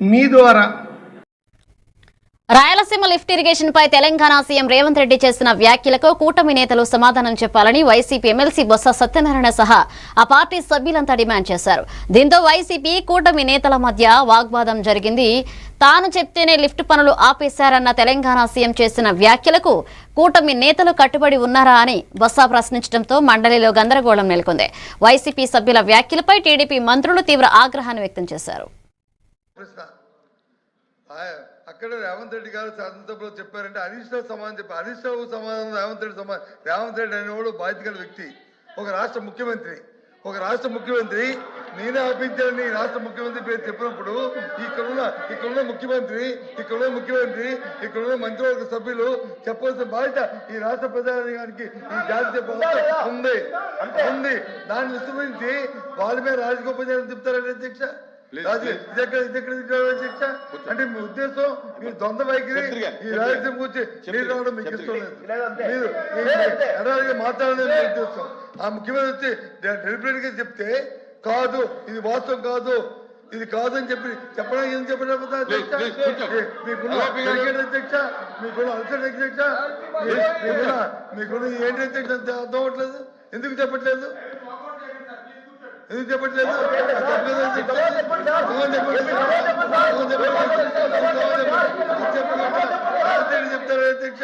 మీ ద్వారా Rayalaseema lift irrigation పై Telangana CM Revanth Reddy చేసిన వ్యాఖ్యలకు కూటమి నేతలు సమాధానం చెప్పాలని వైసీపీ ఎమ్మెల్సీ బొత్స సత్యనారాయణ సహా ఆ పార్టీ సభ్యులంతా డిమాండ్ చేశారు. దీంతో వైసీపీ కూటమి నేతల మధ్య వాగ్వాదం జరిగింది. తాను చెప్తేనే లిఫ్ట్ పనులు ఆపేశారన్న తెలంగాణ సీఎం చేసిన వ్యాఖ్యలకు కూటమి నేతలు కట్టుబడి ఉన్నారా అని బొత్స ప్రశ్నించడంతో మండలిలో గందరగోళం నెలకొంది. వైసీపీ సభ్యుల వ్యాఖ్యలపై టీడీపీ మంత్రులు తీవ్ర ఆగ్రహాన్ని వ్యక్తం చేశారు. అక్కడ రేవంత్ రెడ్డి గారు శాసనసభలో చెప్పారంటే హరీష్ రావు సమాధానం చెప్పారు. హరీష్ రావు సమాధానం రేవంత్ రెడ్డి సమాధానం. రేవంత్ రెడ్డి అనేవాడు బాధ్యత గల వ్యక్తి, ఒక రాష్ట్ర ముఖ్యమంత్రి. నేనే ఆపించాలని రాష్ట్ర ముఖ్యమంత్రి పేరు చెప్పినప్పుడు ఇక్కడున్న ముఖ్యమంత్రి, ఇక్కడున్న మంత్రివర్గ సభ్యులు చెప్పవలసిన బాధ్యత ఈ రాష్ట్ర ప్రజానికి, ఈ జాతీయ ఉంది. దాన్ని విస్మరించి వాళ్ళ మీద రాజగోపాల్ చెప్తారంటే అధ్యక్ష, అంటే మీ ఉద్దేశం మీ ద్వంద్వ వైఖరి ఈ రాజకీయం గురించి మీరు రావడం మీకు ఇష్టం లేదు, మీరు మాట్లాడలేదు మీ ఉద్దేశం. ఆ ముఖ్యమంత్రి వచ్చి డెలిబరేట్ గా చెప్తే కాదు, ఇది వాస్తవం కాదు, ఇది కాదు అని చెప్పడానికి ఏం చెప్పలేకపోతే మీకున్న అధ్యక్ష, మీకున్న అల్సర్ అధ్యక్ష, మీకున్న ఏంటి అధ్యక్ష అర్థం అవ్వట్లేదు. ఎందుకు చెప్పట్లేదు? చెప్తారు అధ్యక్ష,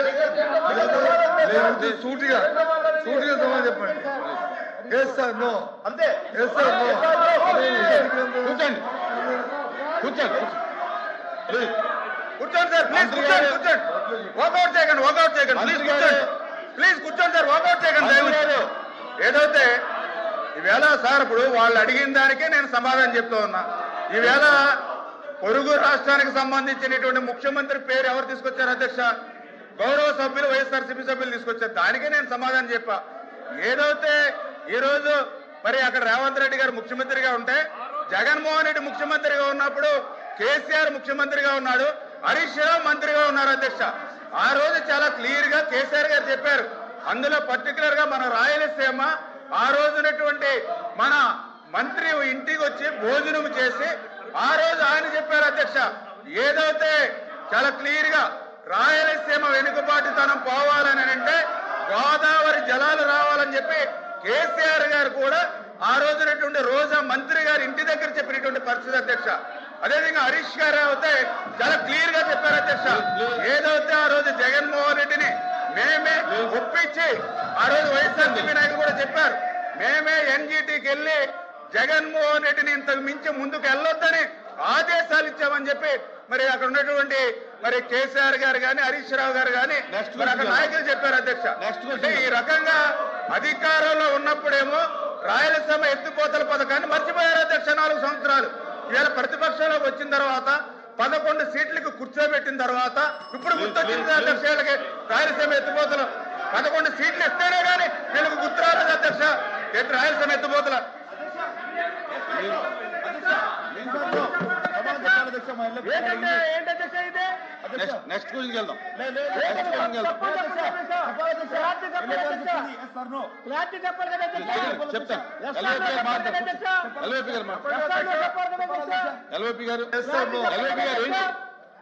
సూటిగా సమాధానం చెప్పండి. ఎస్ సార్ నో, అంతే. Yes sir no. కూర్చోండి సార్, ప్లీజ్ కూర్చోండి. వాకౌట్ చేయకండి ప్లీజ్ కూర్చోండి సార్, వాకౌట్ చేయకండి. ఏదైతే ఈవేళ సార్ ఇప్పుడు వాళ్ళు అడిగిన దానికే నేను సమాధానం చెప్తూ ఉన్నా. ఈవేళ పొరుగు రాష్ట్రానికి సంబంధించినటువంటి ముఖ్యమంత్రి పేరు ఎవరు తీసుకొచ్చారు అధ్యక్ష? గౌరవ సభ్యులు, వైఎస్ఆర్సీపీ సభ్యులు తీసుకొచ్చారు. దానికే నేను సమాధానం చెప్పా. ఏదైతే ఈరోజు మరి అక్కడ రేవంత్ రెడ్డి గారు ముఖ్యమంత్రిగా ఉంటే, జగన్మోహన్ రెడ్డి ముఖ్యమంత్రిగా ఉన్నప్పుడు కేసీఆర్ ముఖ్యమంత్రిగా ఉన్నాడు, హరీష్ రావు మంత్రిగా ఉన్నారు అధ్యక్ష. ఆ రోజు చాలా క్లియర్ గా కేసీఆర్ గారు చెప్పారు. అందులో పర్టికులర్ గా మన రాయలసీమ ఆ రోజునటువంటి మన మంత్రి ఇంటికి వచ్చి భోజనం చేసి ఆ రోజు ఆయన చెప్పారు అధ్యక్ష, ఏదైతే చాలా క్లియర్ గా రాయలసీమ వెనుకబాటుతనం పోవాలని అంటే గోదావరి జలాలు రావాలని చెప్పి కేసీఆర్ గారు కూడా ఆ రోజునటువంటి రోజా మంత్రి గారి ఇంటి దగ్గర చెప్పినటువంటి పరిస్థితి అధ్యక్ష. అదేవిధంగా హరీష్ గారు అయితే చాలా క్లియర్ గా చెప్పారు అధ్యక్ష, ఏదైతే ఆ రోజు జగన్మోహన్ రెడ్డిని మేమే ఒప్పించి, ఆ రోజు వైఎస్ఆర్సీపీ నాయకులు కూడా చెప్పారు, మేమే ఎన్జీటీకి వెళ్ళి జగన్మోహన్ రెడ్డిని ఇంతకు మించి ముందుకు వెళ్ళొద్దని ఆదేశాలు ఇచ్చామని చెప్పి మరి అక్కడ ఉన్నటువంటి మరి కేసీఆర్ గారు కానీ హరీష్ రావు గారు కానీ అక్కడ నాయకులు చెప్పారు అధ్యక్ష. అంటే ఈ రకంగా అధికారంలో ఉన్నప్పుడేమో రాయలసీమ ఎత్తిపోతల పథకాన్ని మర్చిపోయారు అధ్యక్ష 4 సంవత్సరాలు. ఇవాళ ప్రతిపక్షంలోకి వచ్చిన తర్వాత 11 సీట్లకు కూర్చోబెట్టిన తర్వాత ఇప్పుడు గుర్తొచ్చింది అధ్యక్ష, రాయలసీమ ఎత్తిపోతలు 11 సీట్లు ఇస్తేనే కానీ వీళ్ళకు గుర్తు రాలేదు అధ్యక్ష. రాయలసీమ ఎత్తిపోతల నెక్స్ట్ క్వశ్చన్కి వెళ్దాం. ఎల్వైపీ గారు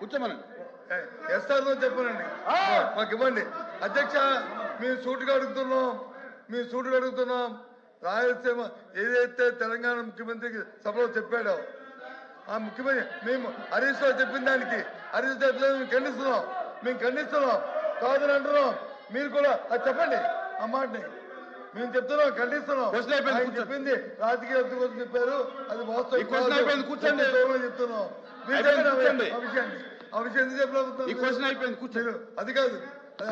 కూర్చోమనండి. ఎస్ఆర్ఓ చెప్పనండి, మాకు ఇవ్వండి అధ్యక్ష. మేము సూటుగా అడుగుతున్నాం. రాయలసీమ ఏదైతే తెలంగాణ ముఖ్యమంత్రికి సభలో చెప్పాడో ఆ ముఖ్యమంత్రి మేము హరీష్ రావు చెప్పిన దానికి మేము ఖండిస్తున్నాం కాదని అంటున్నాం. మీరు కూడా అది చెప్పండి, ఆ మాటని మేము చెప్తున్నాం, ఖండిస్తున్నాం. చెప్పింది రాజకీయ కోసం చెప్పారు, అది వాస్తవం చెప్తున్నాం. ఆ విషయం ఎందుకు చెప్పలేదు? అది కాదు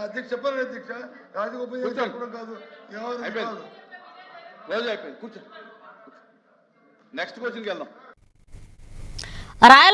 అధ్యక్ష, చెప్పాలి అధ్యక్ష. రాజగోపాల్ చెప్పడం కాదు, ఎవరు కాదు. రోజు అయిపోయింది, కూర్చో. నెక్స్ట్ క్వశ్చన్కి వెళ్దాం.